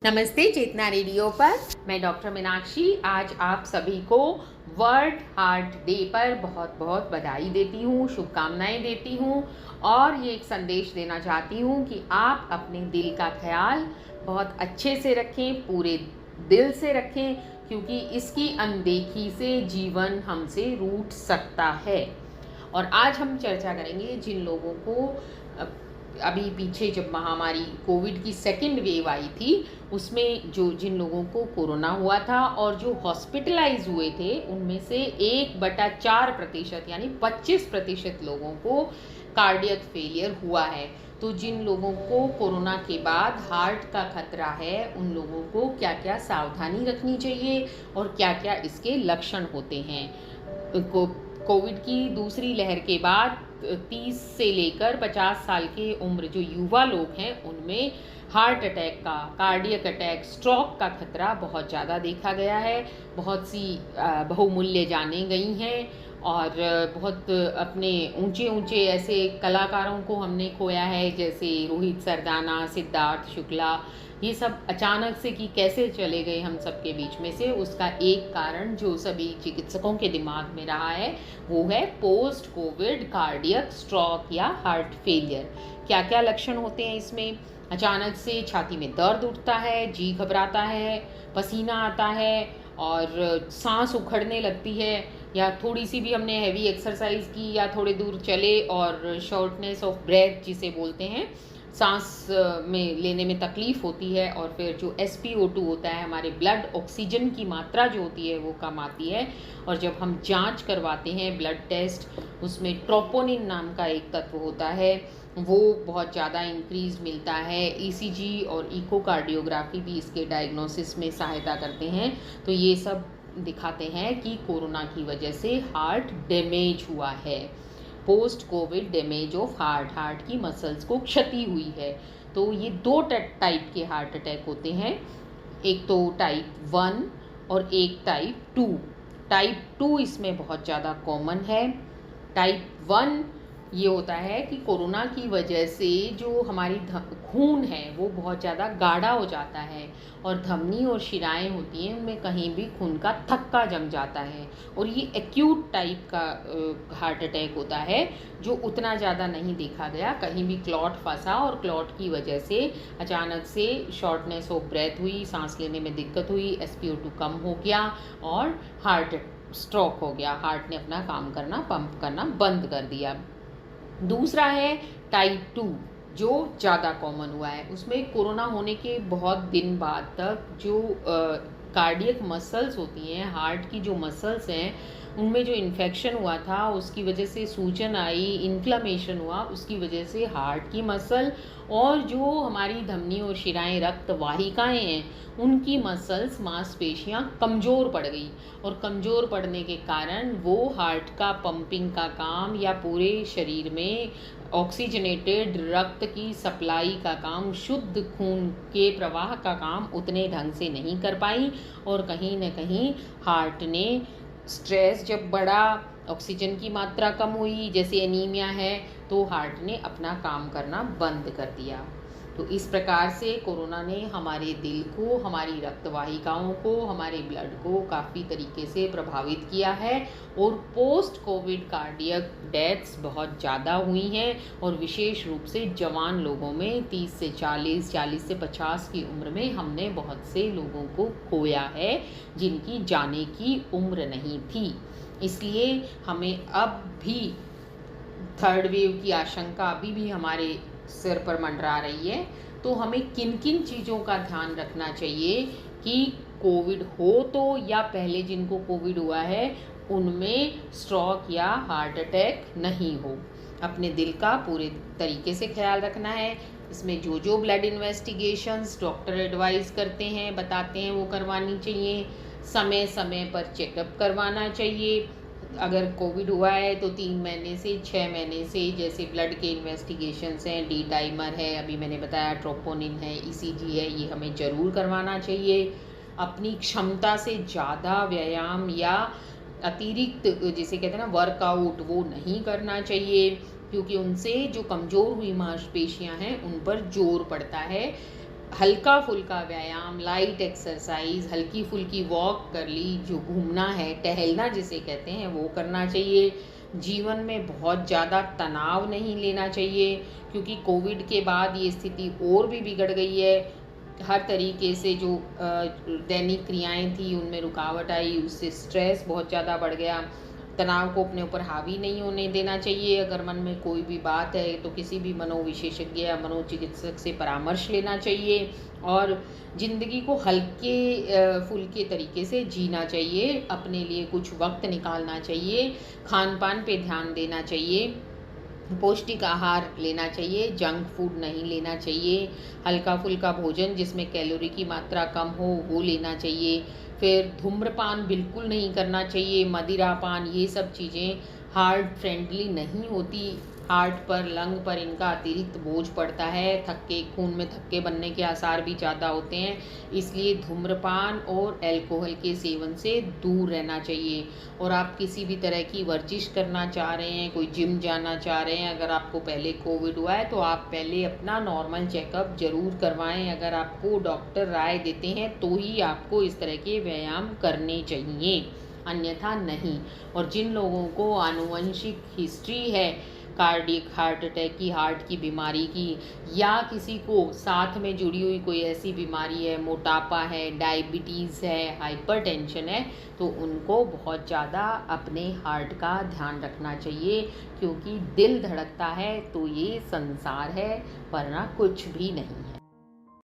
नमस्ते चेतना रेडियो पर मैं डॉक्टर मीनाक्षी आज आप सभी को वर्ल्ड हार्ट डे पर बहुत बहुत बधाई देती हूँ, शुभकामनाएं देती हूँ और ये एक संदेश देना चाहती हूँ कि आप अपने दिल का ख्याल बहुत अच्छे से रखें, पूरे दिल से रखें, क्योंकि इसकी अनदेखी से जीवन हमसे रूठ सकता है। और आज हम चर्चा करेंगे जिन लोगों को अभी पीछे जब महामारी कोविड की सेकेंड वेव आई थी उसमें जिन लोगों को कोरोना हुआ था और जो हॉस्पिटलाइज हुए थे उनमें से 1/4% यानी 25% लोगों को कार्डियक फेलियर हुआ है। तो जिन लोगों को कोरोना के बाद हार्ट का खतरा है उन लोगों को क्या क्या सावधानी रखनी चाहिए और क्या क्या इसके लक्षण होते हैं। कोविड की दूसरी लहर के बाद 30 से लेकर 50 साल के उम्र जो युवा लोग हैं उनमें हार्ट अटैक का, कार्डियक अटैक, स्ट्रोक का खतरा बहुत ज़्यादा देखा गया है। बहुत सी बहुमूल्य जानें गई हैं और बहुत अपने ऊंचे ऊंचे ऐसे कलाकारों को हमने खोया है, जैसे रोहित सरदाना, सिद्धार्थ शुक्ला। ये सब अचानक से कि कैसे चले गए हम सबके बीच में से, उसका एक कारण जो सभी चिकित्सकों के दिमाग में रहा है वो है पोस्ट कोविड कार्डियक स्ट्रोक या हार्ट फेलियर। क्या क्या लक्षण होते हैं इसमें? अचानक से छाती में दर्द उठता है, जी घबराता है, पसीना आता है और सांस उखड़ने लगती है, या थोड़ी सी भी हमने हैवी एक्सरसाइज की या थोड़े दूर चले और शॉर्टनेस ऑफ ब्रेथ जिसे बोलते हैं, सांस में लेने में तकलीफ़ होती है। और फिर जो SpO2 होता है, हमारे ब्लड ऑक्सीजन की मात्रा जो होती है वो कम आती है। और जब हम जांच करवाते हैं ब्लड टेस्ट, उसमें ट्रोपोनिन नाम का एक तत्व होता है, वो बहुत ज़्यादा इंक्रीज मिलता है। ECG और इकोकार्डियोग्राफी भी इसके डायग्नोसिस में सहायता करते हैं। तो ये सब दिखाते हैं कि कोरोना की वजह से हार्ट डैमेज हुआ है, post Covid damage of heart की मसल्स को क्षति हुई है। तो ये दो टाइप के हार्ट अटैक होते हैं, एक तो टाइप 1 और एक टाइप 2। टाइप 2 इसमें बहुत ज़्यादा कॉमन है। टाइप 1 ये होता है कि कोरोना की वजह से जो हमारी खून है वो बहुत ज़्यादा गाढ़ा हो जाता है और धमनी और शिराएं होती हैं उनमें कहीं भी खून का थक्का जम जाता है, और ये एक्यूट टाइप का हार्ट अटैक होता है जो उतना ज़्यादा नहीं देखा गया। कहीं भी क्लॉट फंसा और क्लॉट की वजह से अचानक से शॉर्टनेस ऑफ ब्रेथ हुई, सांस लेने में दिक्कत हुई, SpO2 कम हो गया और हार्ट स्ट्रोक हो गया, हार्ट ने अपना काम करना, पंप करना बंद कर दिया। दूसरा है टाइप 2 जो ज़्यादा कॉमन हुआ है। उसमें कोरोना होने के बहुत दिन बाद तक जो कार्डियक मसल्स होती हैं, हार्ट की जो मसल्स हैं, उनमें जो इन्फेक्शन हुआ था उसकी वजह से सूजन आई, इन्फ्लेमेशन हुआ, उसकी वजह से हार्ट की मसल और जो हमारी धमनी और शिराएं, रक्त वाहिकाएँ हैं, उनकी मसल्स, मांसपेशियां कमज़ोर पड़ गई। और कमज़ोर पड़ने के कारण वो हार्ट का पंपिंग का काम या पूरे शरीर में ऑक्सीजनेटेड रक्त की सप्लाई का काम, शुद्ध खून के प्रवाह का काम उतने ढंग से नहीं कर पाई। और कहीं न कहीं हार्ट ने स्ट्रेस जब बढ़ा, ऑक्सीजन की मात्रा कम हुई, जैसे एनीमिया है, तो हार्ट ने अपना काम करना बंद कर दिया। तो इस प्रकार से कोरोना ने हमारे दिल को, हमारी रक्त वाहिकाओं को, हमारे ब्लड को काफ़ी तरीके से प्रभावित किया है और पोस्ट कोविड कार्डियक डेथ्स बहुत ज़्यादा हुई हैं। और विशेष रूप से जवान लोगों में 30 से 40, 40 से 50 की उम्र में हमने बहुत से लोगों को खोया है जिनकी जाने की उम्र नहीं थी। इसलिए हमें अब भी थर्ड वेव की आशंका अभी भी हमारे सिर पर मंडरा रही है। तो हमें किन किन चीज़ों का ध्यान रखना चाहिए कि कोविड हो तो, या पहले जिनको कोविड हुआ है उनमें स्ट्रोक या हार्ट अटैक नहीं हो। अपने दिल का पूरे तरीके से ख्याल रखना है। इसमें जो ब्लड इन्वेस्टिगेशंस डॉक्टर एडवाइस करते हैं, बताते हैं, वो करवानी चाहिए। समय समय पर चेकअप करवाना चाहिए। अगर कोविड हुआ है तो 3 महीने से 6 महीने से, जैसे ब्लड के इन्वेस्टिगेशंस हैं, डी डाइमर है, अभी मैंने बताया ट्रोपोनिन है, ECG है, ये हमें ज़रूर करवाना चाहिए। अपनी क्षमता से ज़्यादा व्यायाम या अतिरिक्त जिसे कहते हैं ना वर्कआउट, वो नहीं करना चाहिए, क्योंकि उनसे जो कमज़ोर हुई मांसपेशियां हैं उन पर जोर पड़ता है। हल्का फुल्का व्यायाम, लाइट एक्सरसाइज, हल्की फुल्की वॉक कर ली, जो घूमना है, टहलना जिसे कहते हैं, वो करना चाहिए। जीवन में बहुत ज़्यादा तनाव नहीं लेना चाहिए, क्योंकि कोविड के बाद ये स्थिति और भी बिगड़ गई है। हर तरीके से जो दैनिक क्रियाएं थी उनमें रुकावट आई, उससे स्ट्रेस बहुत ज़्यादा बढ़ गया। तनाव को अपने ऊपर हावी नहीं होने देना चाहिए। अगर मन में कोई भी बात है तो किसी भी मनोविशेषज्ञ या मनोचिकित्सक से परामर्श लेना चाहिए, और ज़िंदगी को हल्के फुल्के तरीके से जीना चाहिए। अपने लिए कुछ वक्त निकालना चाहिए, खान पान पे ध्यान देना चाहिए, पौष्टिक आहार लेना चाहिए, जंक फूड नहीं लेना चाहिए, हल्का फुल्का भोजन जिसमें कैलोरी की मात्रा कम हो वो लेना चाहिए। फिर धूम्रपान बिल्कुल नहीं करना चाहिए, मदिरापान, ये सब चीज़ें हार्ट फ्रेंडली नहीं होती। हार्ट पर, लंग पर इनका अतिरिक्त बोझ पड़ता है, थक्के खून में थक्के बनने के आसार भी ज़्यादा होते हैं। इसलिए धूम्रपान और अल्कोहल के सेवन से दूर रहना चाहिए। और आप किसी भी तरह की वर्जिश करना चाह रहे हैं, कोई जिम जाना चाह रहे हैं, अगर आपको पहले कोविड हुआ है तो आप पहले अपना नॉर्मल चेकअप ज़रूर करवाएं। अगर आपको डॉक्टर राय देते हैं तो ही आपको इस तरह के व्यायाम करने चाहिए, अन्यथा नहीं। और जिन लोगों को आनुवंशिक हिस्ट्री है कार्डियक हार्ट अटैक की, हार्ट की बीमारी की, या किसी को साथ में जुड़ी हुई कोई ऐसी बीमारी है, मोटापा है, डायबिटीज़ है, हाइपरटेंशन है, तो उनको बहुत ज़्यादा अपने हार्ट का ध्यान रखना चाहिए, क्योंकि दिल धड़कता है तो ये संसार है, वरना कुछ भी नहीं है।